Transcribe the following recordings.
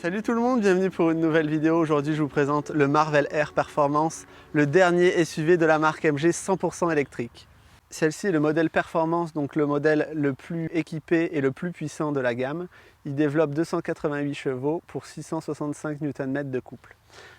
Salut tout le monde, bienvenue pour une nouvelle vidéo. Aujourd'hui je vous présente le Marvel Air Performance, le dernier SUV de la marque MG 100% électrique. Celle-ci est le modèle Performance, donc le modèle le plus équipé et le plus puissant de la gamme. Il développe 288 chevaux pour 665 Nm de couple.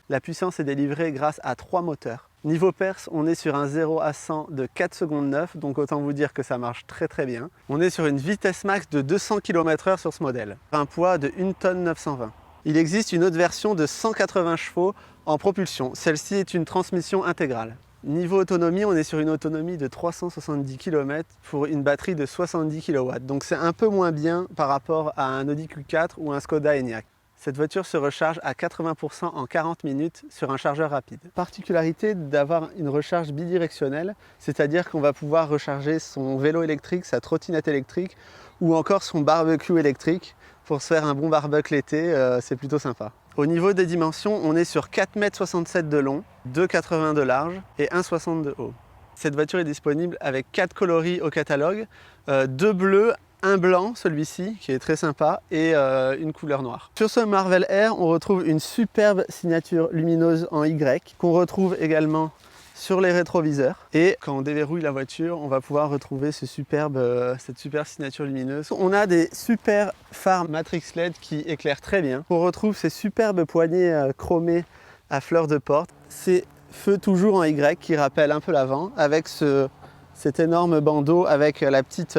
La puissance est délivrée grâce à 3 moteurs. Niveau perf, on est sur un 0 à 100 de 4 secondes 9, donc autant vous dire que ça marche très bien. On est sur une vitesse max de 200 km/h sur ce modèle, un poids de 1 tonne 920. Il existe une autre version de 180 chevaux en propulsion. Celle-ci est une transmission intégrale. Niveau autonomie, on est sur une autonomie de 370 km pour une batterie de 70 kW. Donc c'est un peu moins bien par rapport à un Audi Q4 ou un Skoda Enyaq. Cette voiture se recharge à 80% en 40 minutes sur un chargeur rapide. Particularité d'avoir une recharge bidirectionnelle, c'est-à-dire qu'on va pouvoir recharger son vélo électrique, sa trottinette électrique ou encore son barbecue électrique pour se faire un bon barbecue l'été, c'est plutôt sympa. Au niveau des dimensions, on est sur 4,67 m de long, 2,80 m de large et 1,60 m de haut. Cette voiture est disponible avec 4 coloris au catalogue, 2 bleus, un blanc, celui-ci, qui est très sympa, et une couleur noire. Sur ce Marvel Air, on retrouve une superbe signature lumineuse en Y, qu'on retrouve également sur les rétroviseurs. Et quand on déverrouille la voiture, on va pouvoir retrouver cette superbe signature lumineuse. On a des super phares Matrix LED qui éclairent très bien. On retrouve ces superbes poignées chromées à fleurs de porte. Ces feux toujours en Y qui rappellent un peu l'avant, avec cet énorme bandeau avec la petite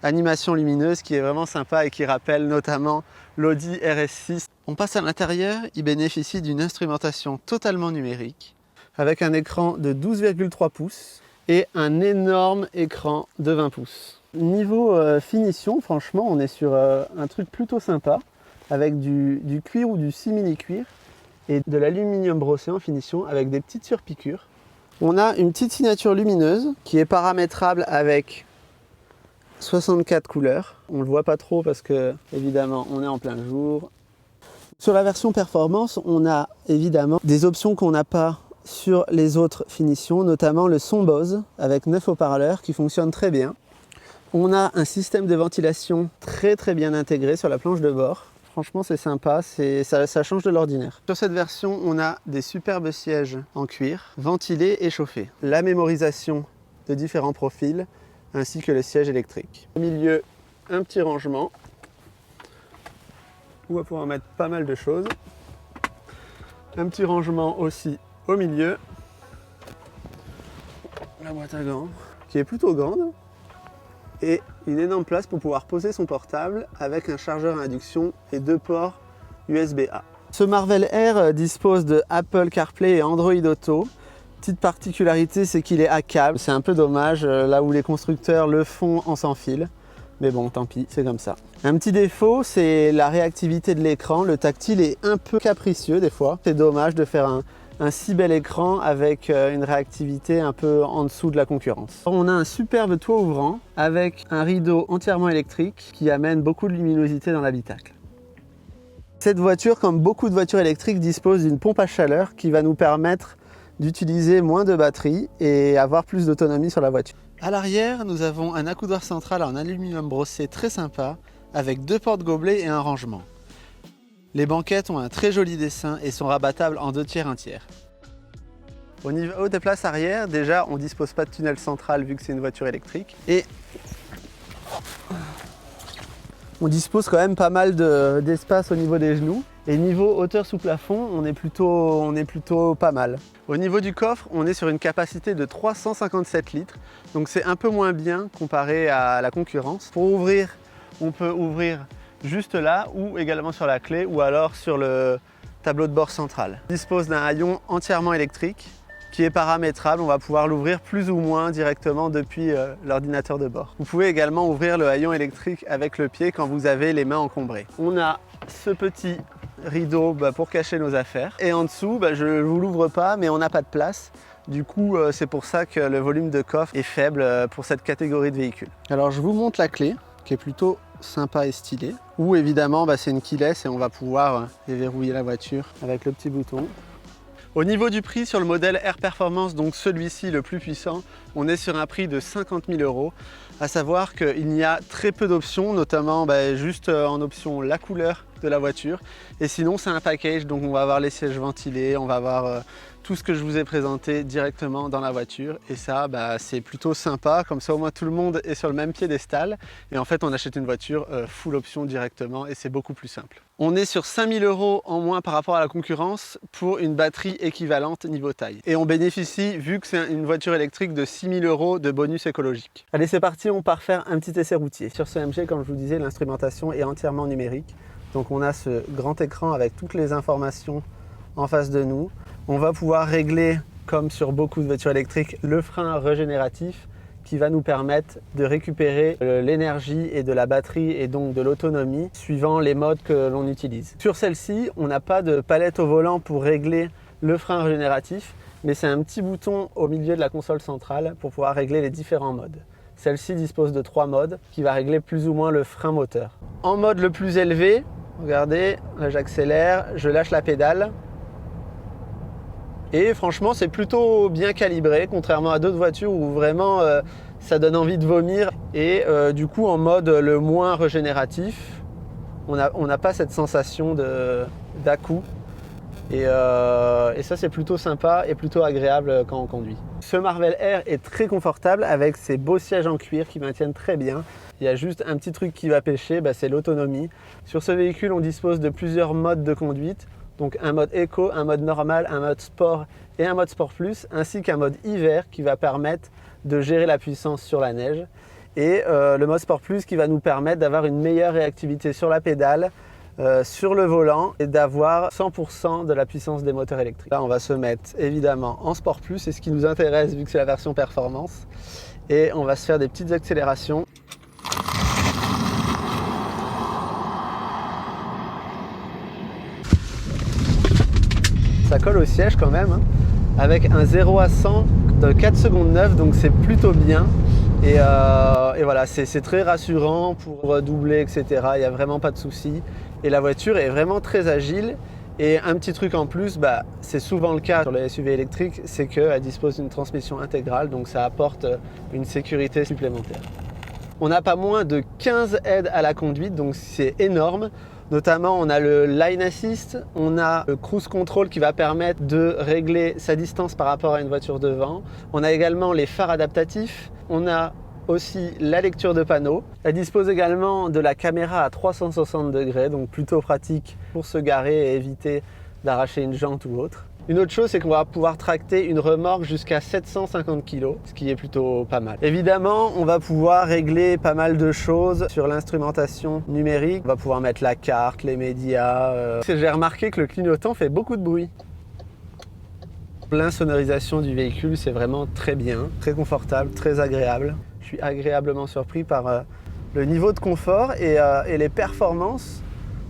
animation lumineuse qui est vraiment sympa et qui rappelle notamment l'Audi RS6. On passe à l'intérieur, il bénéficie d'une instrumentation totalement numérique avec un écran de 12,3 pouces et un énorme écran de 20 pouces. Niveau finition, franchement, on est sur un truc plutôt sympa avec du cuir ou du simili-cuir et de l'aluminium brossé en finition avec des petites surpiqûres. On a une petite signature lumineuse qui est paramétrable avec 64 couleurs. On ne le voit pas trop parce que, évidemment, on est en plein jour. Sur la version performance, on a évidemment des options qu'on n'a pas sur les autres finitions, notamment le son Bose avec 9 haut-parleurs qui fonctionne très bien. On a un système de ventilation très bien intégré sur la planche de bord. Franchement, c'est sympa, ça change de l'ordinaire. Sur cette version, on a des superbes sièges en cuir, ventilés et chauffés. La mémorisation de différents profils, ainsi que le siège électrique. Au milieu, un petit rangement où on va pouvoir mettre pas mal de choses. Un petit rangement aussi au milieu. La boîte à gants, qui est plutôt grande. Et une énorme place pour pouvoir poser son portable avec un chargeur à induction et 2 ports USB-A. Ce Marvel Air dispose de Apple CarPlay et Android Auto. Petite particularité, c'est qu'il est à câble. C'est un peu dommage, là où les constructeurs le font en sans fil. Mais bon, tant pis, c'est comme ça. Un petit défaut, c'est la réactivité de l'écran. Le tactile est un peu capricieux des fois. C'est dommage de faire un si bel écran avec une réactivité un peu en dessous de la concurrence. On a un superbe toit ouvrant avec un rideau entièrement électrique qui amène beaucoup de luminosité dans l'habitacle. Cette voiture, comme beaucoup de voitures électriques, dispose d'une pompe à chaleur qui va nous permettre d'utiliser moins de batterie et avoir plus d'autonomie sur la voiture. À l'arrière, nous avons un accoudoir central en aluminium brossé très sympa avec 2 portes gobelets et un rangement. Les banquettes ont un très joli dessin et sont rabattables en 2 tiers, 1 tiers. Au niveau des places arrière, déjà on ne dispose pas de tunnel central vu que c'est une voiture électrique. Et on dispose quand même pas mal d'espace au niveau des genoux. Et niveau hauteur sous plafond, on est plutôt pas mal. Au niveau du coffre, on est sur une capacité de 357 litres. Donc c'est un peu moins bien comparé à la concurrence. Pour ouvrir, on peut ouvrir juste là ou également sur la clé ou alors sur le tableau de bord central. On dispose d'un haillon entièrement électrique qui est paramétrable. On va pouvoir l'ouvrir plus ou moins directement depuis l'ordinateur de bord. Vous pouvez également ouvrir le haillon électrique avec le pied quand vous avez les mains encombrées. On a ce petit rideau pour cacher nos affaires. Et en dessous, je ne vous l'ouvre pas, mais on n'a pas de place. Du coup, c'est pour ça que le volume de coffre est faible pour cette catégorie de véhicules. Alors, je vous montre la clé, qui est plutôt sympa et stylée. Ou évidemment, c'est une keyless et on va pouvoir déverrouiller la voiture avec le petit bouton. Au niveau du prix sur le modèle Air Performance, donc celui-ci le plus puissant, on est sur un prix de 50 000 €. À savoir qu'il y a très peu d'options, notamment juste en option la couleur de la voiture. Et sinon c'est un package, donc on va avoir les sièges ventilés, on va avoir tout ce que je vous ai présenté directement dans la voiture. Et ça c'est plutôt sympa, comme ça au moins tout le monde est sur le même piédestal. Et en fait on achète une voiture full option directement et c'est beaucoup plus simple. On est sur 5 000 € en moins par rapport à la concurrence pour une batterie équivalente niveau taille. Et on bénéficie, vu que c'est une voiture électrique, de 6 000 € de bonus écologique. Allez, c'est parti, on part faire un petit essai routier. Sur ce MG, comme je vous disais, l'instrumentation est entièrement numérique. Donc on a ce grand écran avec toutes les informations en face de nous. On va pouvoir régler, comme sur beaucoup de voitures électriques, le frein régénératif qui va nous permettre de récupérer l'énergie et de la batterie et donc de l'autonomie suivant les modes que l'on utilise. Sur celle-ci, on n'a pas de palette au volant pour régler le frein régénératif, mais c'est un petit bouton au milieu de la console centrale pour pouvoir régler les différents modes. Celle-ci dispose de 3 modes qui va régler plus ou moins le frein moteur. En mode le plus élevé, regardez, là j'accélère, je lâche la pédale. Et franchement, c'est plutôt bien calibré, contrairement à d'autres voitures où vraiment ça donne envie de vomir. Et du coup, en mode le moins régénératif, on n'a pas cette sensation d'à-coup. Et ça, c'est plutôt sympa et plutôt agréable quand on conduit. Ce Marvel Air est très confortable avec ses beaux sièges en cuir qui maintiennent très bien. Il y a juste un petit truc qui va pêcher, c'est l'autonomie. Sur ce véhicule, on dispose de plusieurs modes de conduite. Donc un mode éco, un mode normal, un mode sport et un mode sport plus, ainsi qu'un mode hiver qui va permettre de gérer la puissance sur la neige. Et le mode sport plus qui va nous permettre d'avoir une meilleure réactivité sur la pédale, sur le volant et d'avoir 100% de la puissance des moteurs électriques. Là on va se mettre évidemment en sport plus, c'est ce qui nous intéresse vu que c'est la version performance. Et on va se faire des petites accélérations. Ça colle au siège quand même, hein, avec un 0 à 100 de 4 secondes 9, donc c'est plutôt bien. Et voilà, c'est très rassurant pour doubler, etc. Il n'y a vraiment pas de souci. Et la voiture est vraiment très agile. Et un petit truc en plus, c'est souvent le cas sur les SUV électriques, c'est qu'elle dispose d'une transmission intégrale, donc ça apporte une sécurité supplémentaire. On n'a pas moins de 15 aides à la conduite, donc c'est énorme. Notamment, on a le Line Assist, on a le Cruise Control qui va permettre de régler sa distance par rapport à une voiture devant. On a également les phares adaptatifs, on a aussi la lecture de panneaux. Elle dispose également de la caméra à 360 degrés, donc plutôt pratique pour se garer et éviter d'arracher une jante ou autre. Une autre chose, c'est qu'on va pouvoir tracter une remorque jusqu'à 750 kg, ce qui est plutôt pas mal. Évidemment, on va pouvoir régler pas mal de choses sur l'instrumentation numérique. On va pouvoir mettre la carte, les médias. J'ai remarqué que le clignotant fait beaucoup de bruit. L'insonorisation du véhicule, c'est vraiment très bien, très confortable, très agréable. Je suis agréablement surpris par le niveau de confort et les performances.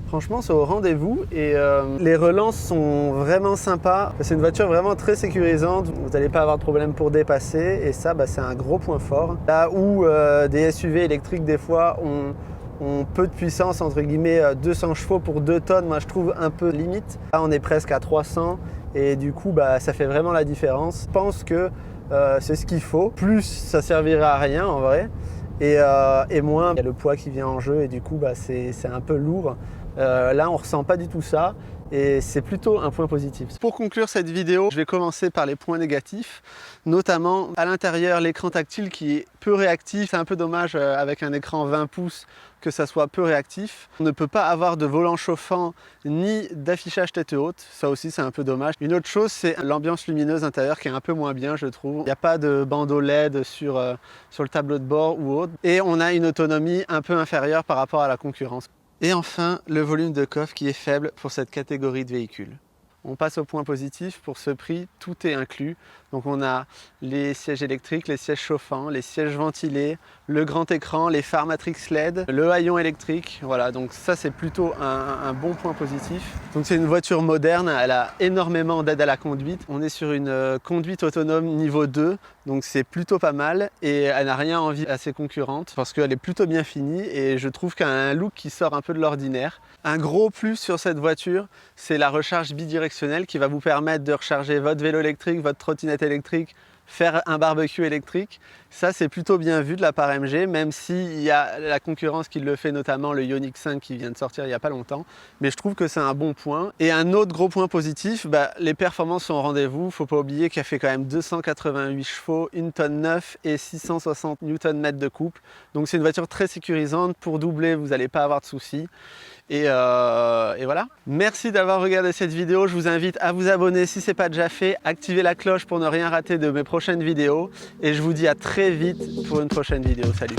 Franchement, c'est au rendez-vous et les relances sont vraiment sympas. C'est une voiture vraiment très sécurisante. Vous n'allez pas avoir de problème pour dépasser et ça, c'est un gros point fort. Là où des SUV électriques, des fois, ont peu de puissance, entre guillemets 200 chevaux pour 2 tonnes, moi je trouve un peu limite. Là, on est presque à 300 et du coup, ça fait vraiment la différence. Je pense que c'est ce qu'il faut. Plus, ça servira à rien en vrai. Et moins, il y a le poids qui vient en jeu et du coup, c'est un peu lourd. Là, on ne ressent pas du tout ça et c'est plutôt un point positif. Pour conclure cette vidéo, je vais commencer par les points négatifs, notamment à l'intérieur l'écran tactile qui est peu réactif. C'est un peu dommage avec un écran 20 pouces que ça soit peu réactif. On ne peut pas avoir de volant chauffant ni d'affichage tête haute, ça aussi c'est un peu dommage. Une autre chose, c'est l'ambiance lumineuse intérieure qui est un peu moins bien, je trouve. Il n'y a pas de bandeau LED sur le tableau de bord ou autre. Et on a une autonomie un peu inférieure par rapport à la concurrence. Et enfin, le volume de coffre qui est faible pour cette catégorie de véhicules. On passe au point positif, pour ce prix, tout est inclus. Donc on a les sièges électriques, les sièges chauffants, les sièges ventilés, le grand écran, les phares Matrix LED, le haillon électrique. Voilà, donc ça c'est plutôt un bon point positif. Donc c'est une voiture moderne, elle a énormément d'aide à la conduite. On est sur une conduite autonome niveau 2, donc c'est plutôt pas mal. Et elle n'a rien envie à ses concurrentes parce qu'elle est plutôt bien finie et je trouve qu'elle a un look qui sort un peu de l'ordinaire. Un gros plus sur cette voiture, c'est la recharge bidirectionnelle qui va vous permettre de recharger votre vélo électrique, votre trottinette électrique, faire un barbecue électrique. Ça, c'est plutôt bien vu de la part MG, même s'il y a la concurrence qui le fait, notamment le Ioniq 5 qui vient de sortir il n'y a pas longtemps. Mais je trouve que c'est un bon point. Et un autre gros point positif, les performances sont au rendez-vous. Faut pas oublier qu'elle fait quand même 288 chevaux, 1 tonne 9 et 660 Nm de couple. Donc c'est une voiture très sécurisante. Pour doubler, vous n'allez pas avoir de soucis. Et voilà. Merci d'avoir regardé cette vidéo. Je vous invite à vous abonner si ce n'est pas déjà fait. Activez la cloche pour ne rien rater de mes prochaines vidéos. Et je vous dis à très vite pour une prochaine vidéo. Salut!